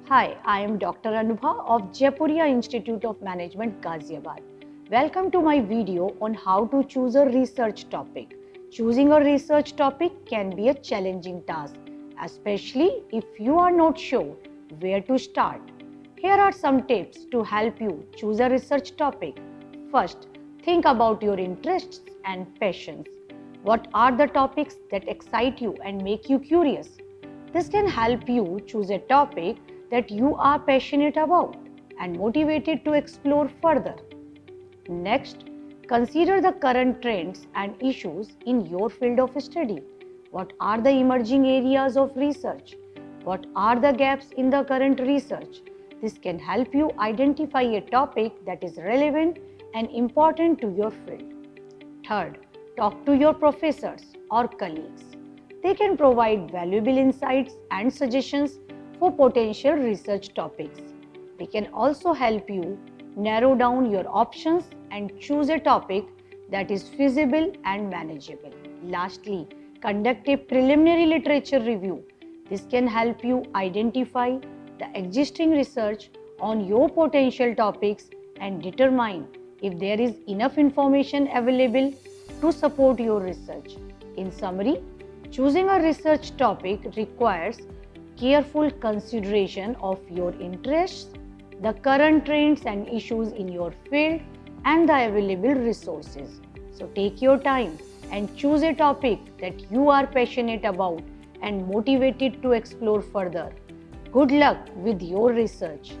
Hi, I am Dr. Anubha of Jaipuria Institute of Management, Ghaziabad. Welcome to my video on how to choose a research topic. Choosing a research topic can be a challenging task, especially if you are not sure where to start. Here are some tips to help you choose a research topic. First, think about your interests and passions. What are the topics that excite you and make you curious? This can help you choose a topic that you are passionate about and motivated to explore further. Next, consider the current trends and issues in your field of study. What are the emerging areas of research? What are the gaps in the current research? This can help you identify a topic that is relevant and important to your field. Third, talk to your professors or colleagues. They can provide valuable insights and suggestions for potential research topics. They can also help you narrow down your options and choose a topic that is feasible and manageable. Lastly, conduct a preliminary literature review. This can help you identify the existing research on your potential topics and determine if there is enough information available to support your research. In summary, choosing a research topic requires careful consideration of your interests, the current trends and issues in your field, and the available resources. So take your time and choose a topic that you are passionate about and motivated to explore further. Good luck with your research.